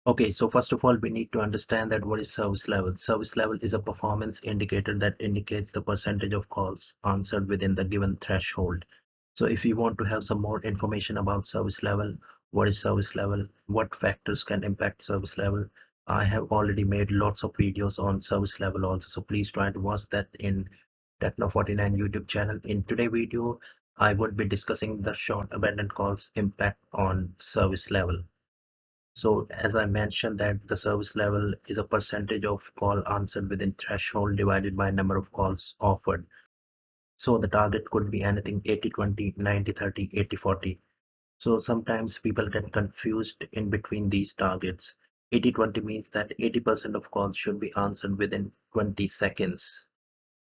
Okay, so first of all, we need to understand that what is service level. Service level is a performance indicator that indicates the percentage of calls answered within the given threshold. So if you want to have some more information about service level, what is service level, what factors can impact service level, I have already made lots of videos on service level also. So please try to watch that in Techno49 YouTube channel. In today's video, I would be discussing the short abandoned calls impact on service level. So as I mentioned that the service level is a percentage of call answered within threshold divided by number of calls offered. So the target could be anything 80-20, 90-30, 80-40. So sometimes people get confused in between these targets. 80-20 means that 80% of calls should be answered within 20 seconds.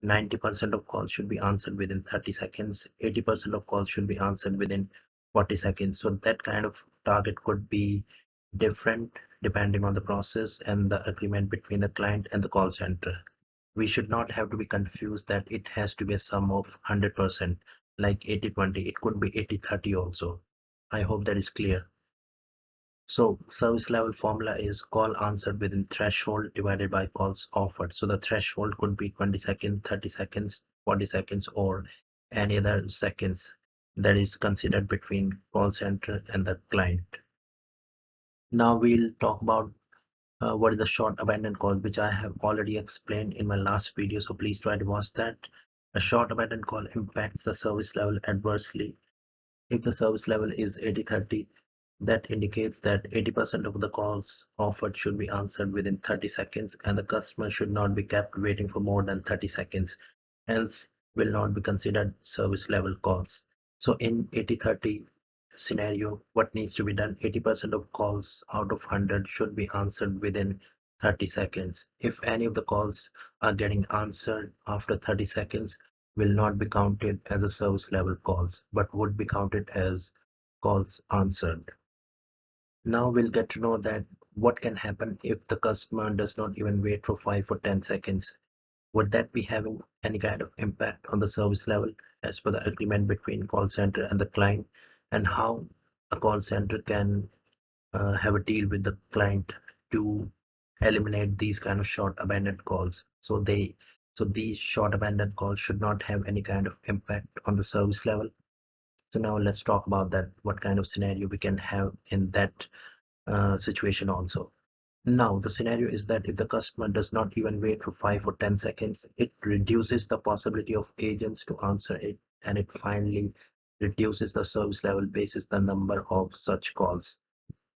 90% of calls should be answered within 30 seconds. 80% of calls should be answered within 40 seconds. So that kind of target could be different depending on the process and the agreement between the client and the call center. We should not have to be confused that it has to be a sum of 100% like 80-20. It could be 80-30 also. I hope that is clear. So service level formula is call answered within threshold divided by calls offered. So the threshold could be 20 seconds, 30 seconds, 40 seconds, or any other seconds that is considered between call center and the client. Now we'll talk about what is the short abandoned call, which I have already explained in my last video. So please try to watch that. A short abandoned call impacts the service level adversely. If the service level is 80-30, that indicates that 80% of the calls offered should be answered within 30 seconds and the customer should not be kept waiting for more than 30 seconds, else will not be considered service level calls. So in 80-30 scenario, what needs to be done? 80% of calls out of 100 should be answered within 30 seconds. If any of the calls are getting answered after 30 seconds, will not be counted as a service level calls, but would be counted as calls answered. Now we'll get to know that what can happen if the customer does not even wait for 5 or 10 seconds. Would that be having any kind of impact on the service level as per the agreement between call center and the client, and how a call center can have a deal with the client to eliminate these kind of short abandoned calls. So these short abandoned calls should not have any kind of impact on the service level. So now let's talk about that, what kind of scenario we can have in that situation also. Now, the scenario is that if the customer does not even wait for 5 or 10 seconds, it reduces the possibility of agents to answer it, and it finally reduces the service level basis the number of such calls.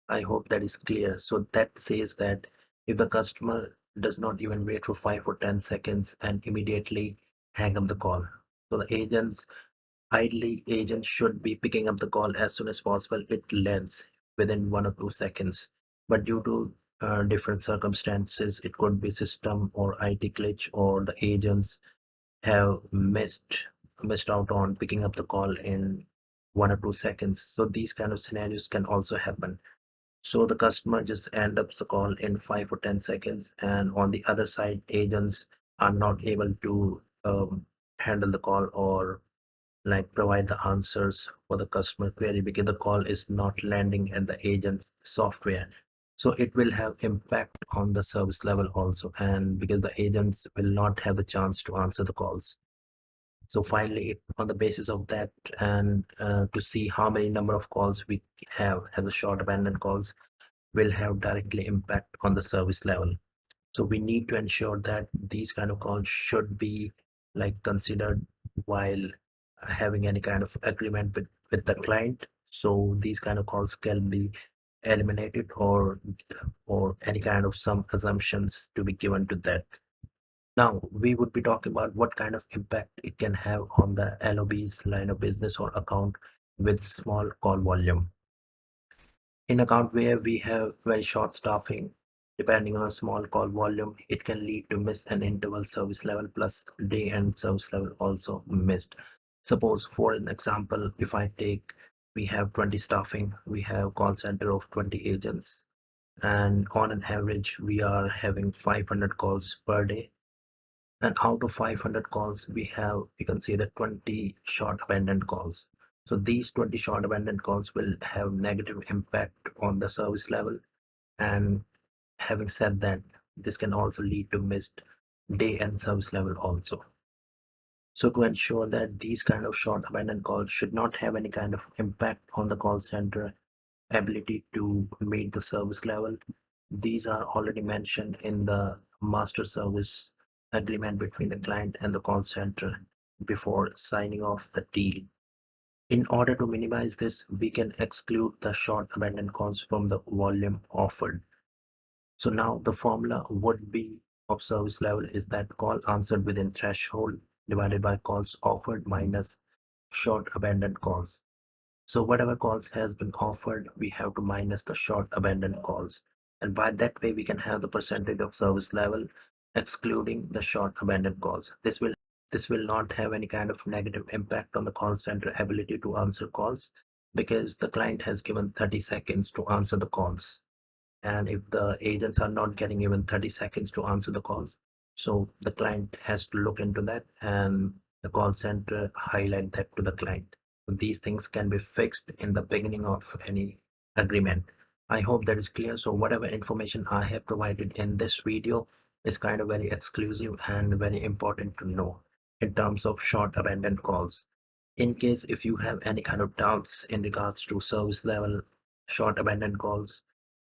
I hope that is clear. So that says that if the customer does not even wait for 5 or 10 seconds and immediately hang up the call, so the ideally agents should be picking up the call as soon as possible. It lands within 1 or 2 seconds, but due to different circumstances, it could be system or IT glitch, or the agents have missed out on picking up the call in 1 or 2 seconds. So these kind of scenarios can also happen. So the customer just end up the call in 5 or 10 seconds, and on the other side, agents are not able to handle the call or like provide the answers for the customer query because the call is not landing at the agent's software. So it will have impact on the service level also, and because the agents will not have the chance to answer the calls. So finally, on the basis of that, and to see how many number of calls we have as a short abandoned calls will have directly impact on the service level. So we need to ensure that these kind of calls should be like considered while having any kind of agreement with the client. So these kind of calls can be eliminated, or any kind of some assumptions to be given to that. Now we would be talking about what kind of impact it can have on the LOB's line of business or account with small call volume. In account where we have very short staffing, depending on a small call volume, it can lead to miss and interval service level plus day end service level also missed. Suppose for an example, if I take, we have 20 staffing, we have call center of 20 agents, and on an average, we are having 500 calls per day. And out of 500 calls, we can see that 20 short abandoned calls. So these 20 short abandoned calls will have negative impact on the service level, And having said that, this can also lead to missed day and service level also. So to ensure that these kind of short abandoned calls should not have any kind of impact on the call center ability to meet the service level, these are already mentioned in the master service agreement between the client and the call center before signing off the deal. In order to minimize this, we can exclude the short abandoned calls from the volume offered. So now the formula would be of service level is that call answered within threshold divided by calls offered minus short abandoned calls. So whatever calls has been offered, we have to minus the short abandoned calls. And by that way, we can have the percentage of service level excluding the short abandoned calls. This will not have any kind of negative impact on the call center ability to answer calls because the client has given 30 seconds to answer the calls. And if the agents are not getting even 30 seconds to answer the calls, so the client has to look into that and the call center highlight that to the client. These things can be fixed in the beginning of any agreement. I hope that is clear. So whatever information I have provided in this video is kind of very exclusive and very important to know in terms of short abandoned calls. In case if you have any kind of doubts in regards to service level short abandoned calls,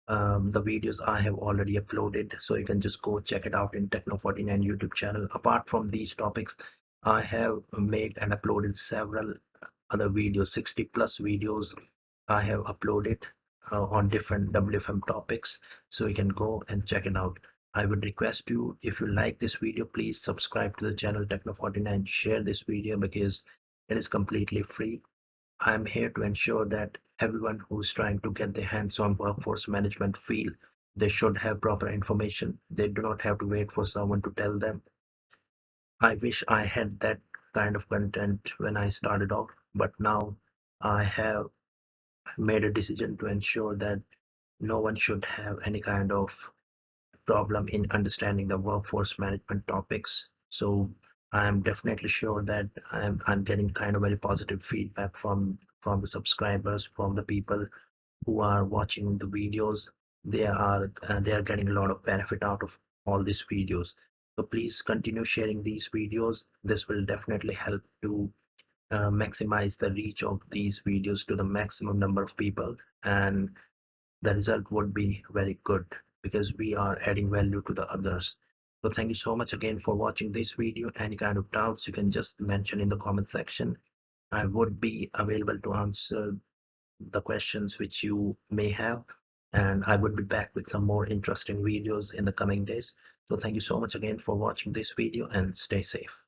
the videos I have already uploaded, so you can just go check it out in Techno49 YouTube channel. Apart from these topics, I have made and uploaded several other videos, 60 plus videos I have uploaded on different WFM topics, so you can go and check it out. I would request you, if you like this video, please subscribe to the channel Techno49, share this video because it is completely free. I'm here to ensure that everyone who's trying to get their hands on workforce management field, they should have proper information. They do not have to wait for someone to tell them. I wish I had that kind of content when I started off, but now I have made a decision to ensure that no one should have any kind of problem in understanding the workforce management topics. So I'm definitely sure that I'm getting kind of very positive feedback from the subscribers, from the people who are watching the videos. They are getting a lot of benefit out of all these videos. So please continue sharing these videos. This will definitely help to maximize the reach of these videos to the maximum number of people, and the result would be very good because we are adding value to the others. So thank you so much again for watching this video. Any kind of doubts you can just mention in the comment section. I would be available to answer the questions which you may have, and I would be back with some more interesting videos in the coming days. So thank you so much again for watching this video and stay safe.